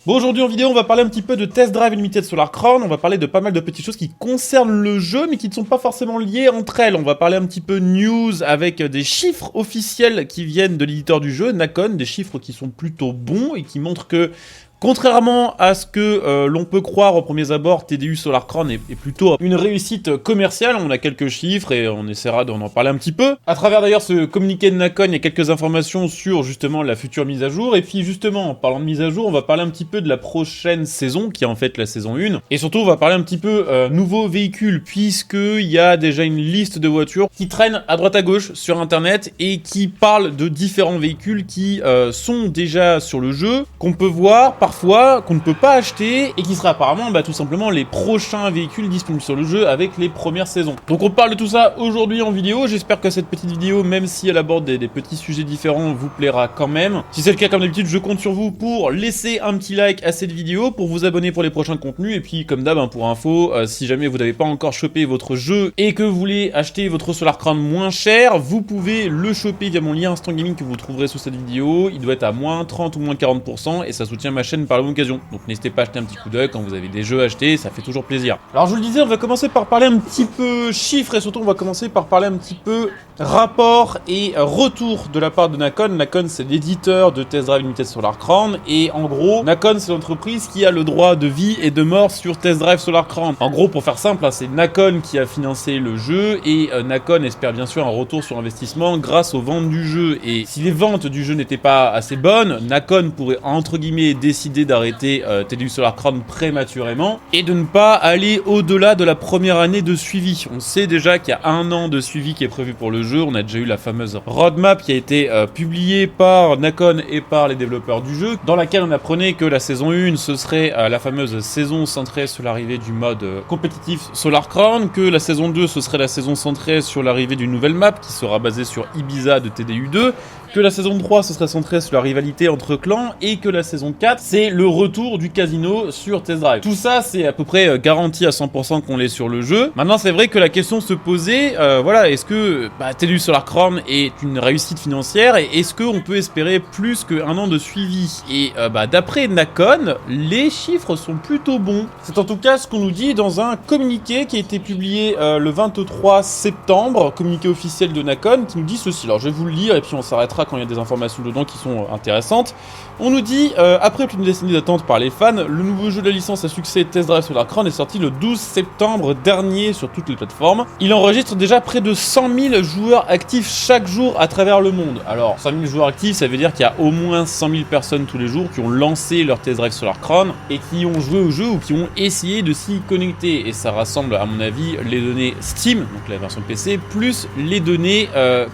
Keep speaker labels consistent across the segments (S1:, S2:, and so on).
S1: Bon, aujourd'hui en vidéo, on va parler un petit peu de Test Drive Unlimited Solar Crown, on va parler de pas mal de petites choses qui concernent le jeu, mais qui ne sont pas forcément liées entre elles. On va parler un petit peu news avec des chiffres officiels qui viennent de l'éditeur du jeu, Nacon, des chiffres qui sont plutôt bons et qui montrent que, contrairement à ce que l'on peut croire au premier abord, TDU Solar Crown est plutôt une réussite commerciale. On a quelques chiffres et on essaiera d'en parler un petit peu. À travers d'ailleurs ce communiqué de Nacon, il y a quelques informations sur justement la future mise à jour. Et puis justement, en parlant de mise à jour, on va parler un petit peu de la prochaine saison, qui est en fait la saison 1. Et surtout, on va parler un petit peu nouveaux véhicules, puisqu'il y a déjà une liste de voitures qui traînent à droite à gauche sur internet et qui parlent de différents véhicules qui sont déjà sur le jeu, qu'on peut voir parfois, qu'on ne peut pas acheter, et qui seraient apparemment tout simplement les prochains véhicules disponibles sur le jeu avec les premières saisons. Donc on parle de tout ça aujourd'hui en vidéo. J'espère que cette petite vidéo, même si elle aborde des petits sujets différents, vous plaira quand même. Si c'est le cas, comme d'habitude, je compte sur vous pour laisser un petit like à cette vidéo, pour vous abonner pour les prochains contenus, et puis comme d'hab, pour info, si jamais vous n'avez pas encore chopé votre jeu et que vous voulez acheter votre Solar Crown moins cher, vous pouvez le choper via mon lien Instant Gaming que vous trouverez sous cette vidéo. Il doit être à moins 30 ou moins 40%, et ça soutient ma chaîne par la même occasion. Donc n'hésitez pas à acheter un petit coup d'œil quand vous avez des jeux à acheter, ça fait toujours plaisir. Alors je vous le disais, on va commencer par parler un petit peu chiffres, et surtout on va commencer par parler un petit peu rapport et retour de la part de Nacon. Nacon, c'est l'éditeur de Test Drive Unlimited Solar Crown, et en gros, Nacon, c'est l'entreprise qui a le droit de vie et de mort sur Test Drive Solar Crown. En gros, pour faire simple, c'est Nacon qui a financé le jeu, et Nacon espère bien sûr un retour sur investissement grâce aux ventes du jeu. Et si les ventes du jeu n'étaient pas assez bonnes, Nacon pourrait entre guillemets décider d'arrêter TDU Solar Crown prématurément et de ne pas aller au-delà de la première année de suivi. On sait déjà qu'il y a 1 an de suivi qui est prévu pour le jeu. On a déjà eu la fameuse roadmap qui a été publiée par Nacon et par les développeurs du jeu, dans laquelle on apprenait que la saison 1 ce serait la fameuse saison centrée sur l'arrivée du mode compétitif Solar Crown, que la saison 2 ce serait la saison centrée sur l'arrivée d'une nouvelle map qui sera basée sur Ibiza de TDU 2, que la saison 3 ce serait centré sur la rivalité entre clans, et que la saison 4 c'est le retour du casino sur Test Drive. Tout ça c'est à peu près garanti à 100% qu'on l'est sur le jeu. Maintenant c'est vrai que la question se posait, voilà, est-ce que TDU Solar Crown est une réussite financière, et est-ce qu'on peut espérer plus qu'un an de suivi? Et d'après Nacon, les chiffres sont plutôt bons. C'est en tout cas ce qu'on nous dit dans un communiqué qui a été publié le 23 septembre, communiqué officiel de Nacon, qui nous dit ceci. Alors je vais vous le lire et puis on s'arrêtera quand il y a des informations dedans qui sont intéressantes. On nous dit, après plus d'une décennie d'attente par les fans, le nouveau jeu de la licence à succès Test Drive Solar Crown est sorti le 12 septembre dernier sur toutes les plateformes. Il enregistre déjà près de 100 000 joueurs actifs chaque jour à travers le monde. Alors 100 000 joueurs actifs, ça veut dire qu'il y a au moins 100 000 personnes tous les jours qui ont lancé leur Test Drive Solar Crown et qui ont joué au jeu ou qui ont essayé de s'y connecter. Et ça rassemble à mon avis les données Steam, donc la version PC, plus les données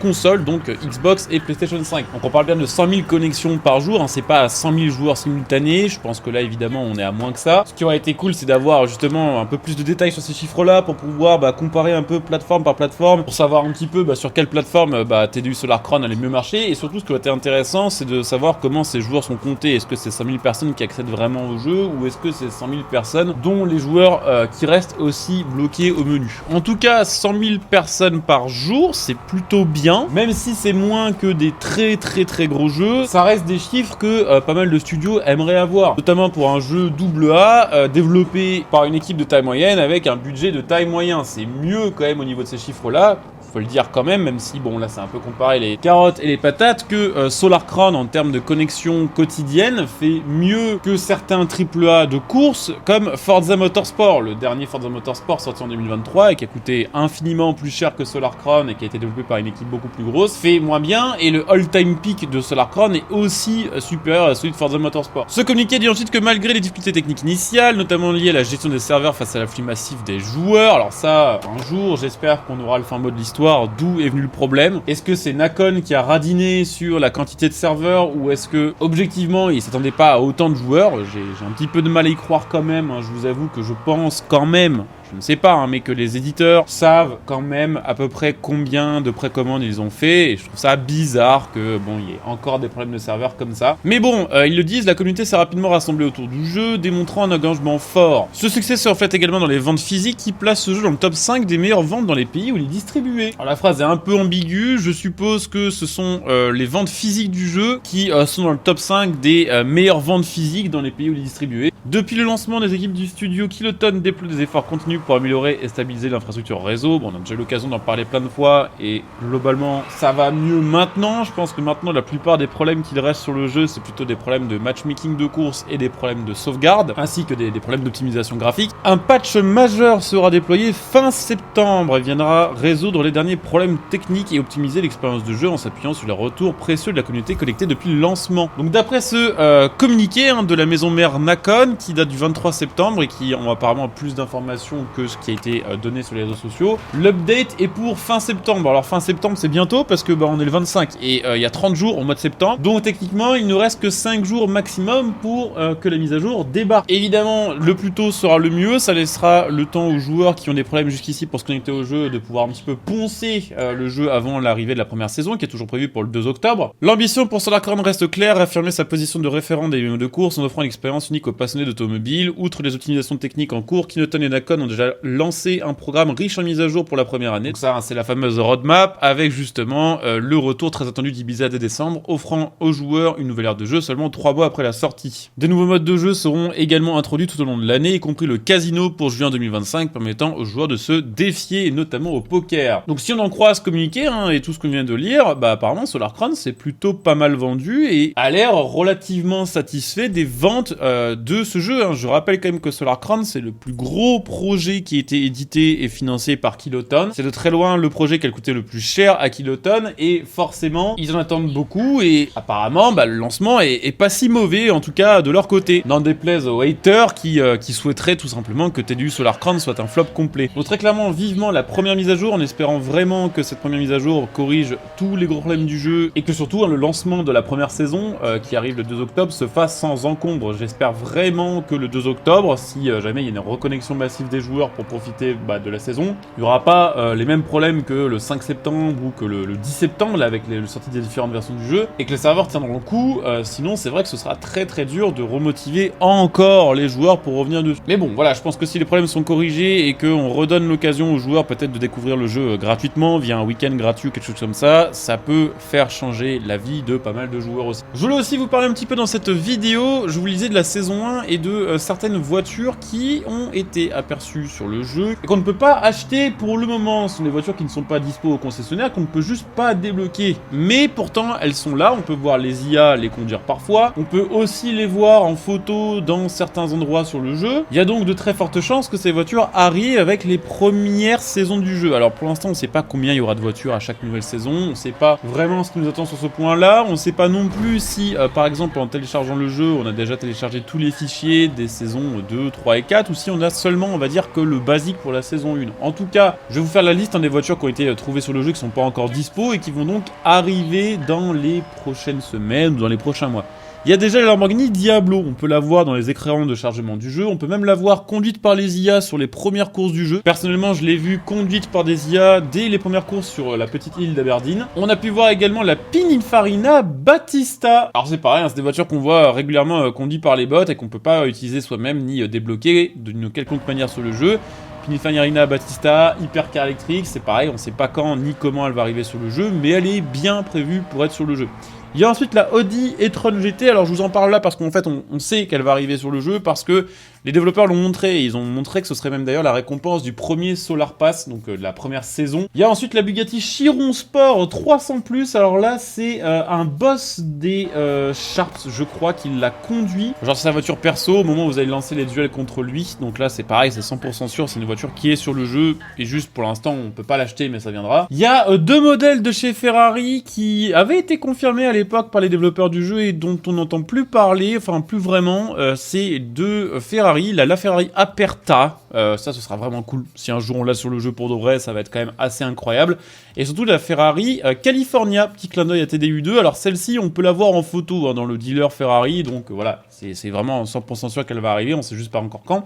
S1: console, donc Xbox et PlayStation 5. Donc on parle bien de 100 000 connexions par jour, c'est pas à 100 000 joueurs simultanés. Je pense que là évidemment on est à moins que ça. Ce qui aurait été cool, c'est d'avoir justement un peu plus de détails sur ces chiffres là pour pouvoir comparer un peu plateforme par plateforme, pour savoir un petit peu sur quelle plateforme TDU Solar Crown allait mieux marcher. Et surtout ce qui aurait été intéressant, c'est de savoir comment ces joueurs sont comptés. Est-ce que c'est 100 000 personnes qui accèdent vraiment au jeu, ou est-ce que c'est 100 000 personnes dont les joueurs qui restent aussi bloqués au menu? En tout cas 100 000 personnes par jour, c'est plutôt bien, même si c'est moins que des très gros jeux. Ça reste des chiffres que pas mal de studios aimeraient avoir, notamment pour un jeu AA développé par une équipe de taille moyenne avec un budget de taille moyen. C'est mieux quand même au niveau de ces chiffres là, faut le dire quand même si bon là c'est un peu comparé les carottes et les patates, que Solar Crown en termes de connexion quotidienne fait mieux que certains AAA de course comme Forza Motorsport. Le dernier Forza Motorsport sorti en 2023 et qui a coûté infiniment plus cher que Solar Crown et qui a été développé par une équipe beaucoup plus grosse, fait moins bien, et le all-time peak de Solar Crown est aussi supérieur à celui de Forza Motorsport. Ce communiqué dit ensuite que malgré les difficultés techniques initiales, notamment liées à la gestion des serveurs face à l'afflux massif des joueurs, alors ça, un jour j'espère qu'on aura le fin mot de l'histoire, d'où est venu le problème. Est-ce que c'est Nacon qui a radiné sur la quantité de serveurs, ou est-ce que objectivement il s'attendait pas à autant de joueurs? J'ai un petit peu de mal à y croire quand même, je vous avoue que je pense quand même, je ne sais pas, hein, mais que les éditeurs savent quand même à peu près combien de précommandes ils ont fait, et je trouve ça bizarre que, bon, il y ait encore des problèmes de serveurs comme ça. Mais bon, ils le disent, la communauté s'est rapidement rassemblée autour du jeu, démontrant un engagement fort. Ce succès se reflète également dans les ventes physiques qui placent ce jeu dans le top 5 des meilleures ventes dans les pays où il est distribué. Alors la phrase est un peu ambiguë, je suppose que ce sont les ventes physiques du jeu qui sont dans le top 5 des meilleures ventes physiques dans les pays où il est distribué. Depuis le lancement des équipes du studio, Kiloton déploie des efforts continus pour améliorer et stabiliser l'infrastructure réseau. Bon, on a déjà eu l'occasion d'en parler plein de fois et globalement ça va mieux maintenant. Je pense que maintenant la plupart des problèmes qu'il reste sur le jeu, c'est plutôt des problèmes de matchmaking de course et des problèmes de sauvegarde, ainsi que des problèmes d'optimisation graphique. Un patch majeur sera déployé fin septembre et viendra résoudre les derniers problèmes techniques et optimiser l'expérience de jeu en s'appuyant sur les retours précieux de la communauté collectée depuis le lancement. Donc d'après ce communiqué de la maison mère Nacon, qui date du 23 septembre et qui ont apparemment plus d'informations que ce qui a été donné sur les réseaux sociaux, l'update est pour fin septembre. Alors fin septembre c'est bientôt parce que on est le 25 et il y a 30 jours au mois de septembre, donc techniquement il ne reste que 5 jours maximum pour que la mise à jour débarque. Évidemment le plus tôt sera le mieux, ça laissera le temps aux joueurs qui ont des problèmes jusqu'ici pour se connecter au jeu de pouvoir un petit peu poncer le jeu avant l'arrivée de la première saison qui est toujours prévue pour le 2 octobre. L'ambition pour Solar Crown reste claire, affirmer sa position de référent des MMO de course en offrant une expérience unique aux passionnés d'automobile. Outre les optimisations techniques en cours, Kiloton et Nacon ont déjà lancé un programme riche en mises à jour pour la première année. Donc ça, c'est la fameuse roadmap avec justement le retour très attendu d'Ibiza dès décembre, offrant aux joueurs une nouvelle ère de jeu seulement 3 mois après la sortie. Des nouveaux modes de jeu seront également introduits tout au long de l'année, y compris le casino pour juin 2025, permettant aux joueurs de se défier, notamment au poker. Donc si on en croit ce communiqué et tout ce qu'on vient de lire, apparemment Solar Crown c'est plutôt pas mal vendu et a l'air relativement satisfait des ventes de ce jeu. Je rappelle quand même que Solar Crown c'est le plus gros projet qui a été édité et financé par Kiloton. C'est de très loin le projet qui a coûté le plus cher à Kiloton et forcément ils en attendent beaucoup et apparemment le lancement est pas si mauvais, en tout cas de leur côté. N'en déplaise aux haters qui souhaiteraient tout simplement que TDU Solar Crown soit un flop complet. Donc très clairement, vivement la première mise à jour en espérant vraiment que cette première mise à jour corrige tous les gros problèmes du jeu et que surtout le lancement de la première saison qui arrive le 2 octobre se fasse sans encombre. J'espère vraiment que le 2 octobre, si jamais il y a une reconnexion massive des joueurs pour profiter de la saison, il n'y aura pas les mêmes problèmes que le 5 septembre ou que le 10 septembre là, avec les sorties des différentes versions du jeu et que les serveurs tiendront le coup. Sinon c'est vrai que ce sera très très dur de remotiver encore les joueurs pour revenir dessus. Mais bon voilà, je pense que si les problèmes sont corrigés et qu'on redonne l'occasion aux joueurs peut-être de découvrir le jeu gratuitement via un week-end gratuit ou quelque chose comme ça, ça peut faire changer la vie de pas mal de joueurs aussi. Je voulais aussi vous parler un petit peu dans cette vidéo, je vous lisais de la saison 1 et de certaines voitures qui ont été aperçues sur le jeu et qu'on ne peut pas acheter pour le moment. Ce sont des voitures qui ne sont pas dispo au concessionnaire, qu'on ne peut juste pas débloquer. Mais pourtant elles sont là, on peut voir les IA les conduire parfois, on peut aussi les voir en photo dans certains endroits sur le jeu. Il y a donc de très fortes chances que ces voitures arrivent avec les premières saisons du jeu. Alors pour l'instant on ne sait pas combien il y aura de voitures à chaque nouvelle saison, on ne sait pas vraiment ce qui nous attend sur ce point là, on ne sait pas non plus si par exemple en téléchargeant le jeu on a déjà téléchargé tous les fichiers des saisons 2, 3 et 4 ou si on a seulement on va dire que le basique pour la saison 1. En tout cas je vais vous faire la liste des voitures qui ont été trouvées sur le jeu qui sont pas encore dispo et qui vont donc arriver dans les prochaines semaines ou dans les prochains mois. Il y a déjà la Lamborghini Diablo, on peut la voir dans les écrans de chargement du jeu, on peut même la voir conduite par les IA sur les premières courses du jeu. Personnellement, je l'ai vue conduite par des IA dès les premières courses sur la petite île d'Aberdeen. On a pu voir également la Pininfarina Battista. Alors c'est pareil, c'est des voitures qu'on voit régulièrement conduites par les bots et qu'on peut pas utiliser soi-même ni débloquer d'une quelconque manière sur le jeu. Pininfarina Battista, hypercar électrique, c'est pareil, on sait pas quand ni comment elle va arriver sur le jeu, mais elle est bien prévue pour être sur le jeu. Il y a ensuite la Audi e-tron GT, alors je vous en parle là parce qu'en fait on sait qu'elle va arriver sur le jeu parce que les développeurs l'ont montré et ils ont montré que ce serait même d'ailleurs la récompense du premier Solar Pass, donc de la première saison. Il y a ensuite la Bugatti Chiron Sport 300+, alors là c'est un boss des Sharps, je crois qu'il l'a conduit. Genre c'est sa voiture perso au moment où vous allez lancer les duels contre lui, donc là c'est pareil, c'est 100% sûr, c'est une voiture qui est sur le jeu et juste pour l'instant on peut pas l'acheter mais ça viendra. Il y a deux modèles de chez Ferrari qui avaient été confirmés à l'époque par les développeurs du jeu et dont on n'entend plus parler, enfin plus vraiment, c'est deux Ferrari, la Ferrari Aperta, ça ce sera vraiment cool, si un jour on l'a sur le jeu pour de vrai, ça va être quand même assez incroyable, et surtout la Ferrari California, petit clin d'œil à TDU2, alors celle-ci on peut la voir en photo dans le dealer Ferrari, donc voilà, c'est vraiment 100% sûr qu'elle va arriver, on sait juste pas encore quand.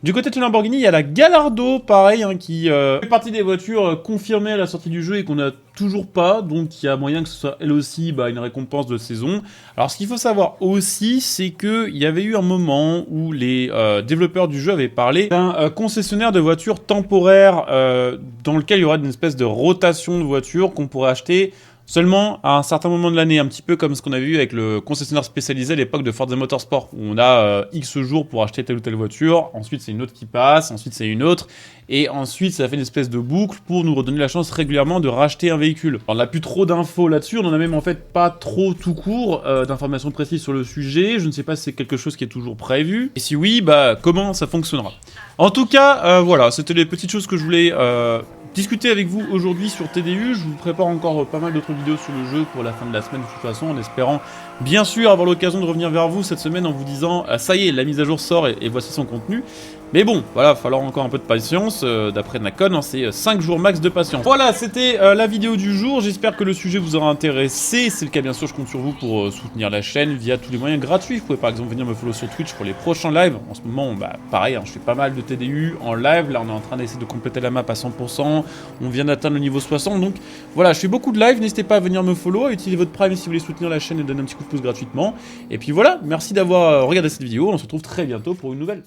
S1: Du côté de Lamborghini, il y a la Gallardo, pareil, hein, qui fait partie des voitures confirmées à la sortie du jeu et qu'on n'a toujours pas, donc il y a moyen que ce soit elle aussi une récompense de saison. Alors ce qu'il faut savoir aussi, c'est qu'il y avait eu un moment où les développeurs du jeu avaient parlé d'un concessionnaire de voitures temporaire dans lequel il y aura une espèce de rotation de voitures qu'on pourrait acheter seulement à un certain moment de l'année, un petit peu comme ce qu'on avait vu avec le concessionnaire spécialisé à l'époque de Forza Motorsport, où on a X jours pour acheter telle ou telle voiture, ensuite c'est une autre qui passe, ensuite c'est une autre, et ensuite ça fait une espèce de boucle pour nous redonner la chance régulièrement de racheter un véhicule. On n'a plus trop d'infos là-dessus, on en a même en fait pas trop tout court d'informations précises sur le sujet, je ne sais pas si c'est quelque chose qui est toujours prévu, et si oui, comment ça fonctionnera. En tout cas, voilà, c'était les petites choses que je voulais discuter avec vous aujourd'hui sur TDU. Je vous prépare encore pas mal d'autres vidéos sur le jeu pour la fin de la semaine de toute façon, en espérant bien sûr avoir l'occasion de revenir vers vous cette semaine en vous disant ça y est, la mise à jour sort et voici son contenu. Mais bon, voilà, il va falloir encore un peu de patience, d'après Nacon, c'est 5 jours max de patience. Voilà, c'était la vidéo du jour, j'espère que le sujet vous aura intéressé. Si c'est le cas, bien sûr, je compte sur vous pour soutenir la chaîne via tous les moyens gratuits. Vous pouvez par exemple venir me follow sur Twitch pour les prochains lives. En ce moment, pareil, je fais pas mal de TDU en live, là on est en train d'essayer de compléter la map à 100%, on vient d'atteindre le niveau 60, donc voilà, je fais beaucoup de live, n'hésitez pas à venir me follow, à utiliser votre Prime si vous voulez soutenir la chaîne et donner un petit coup de pouce gratuitement. Et puis voilà, merci d'avoir regardé cette vidéo, on se retrouve très bientôt pour une nouvelle.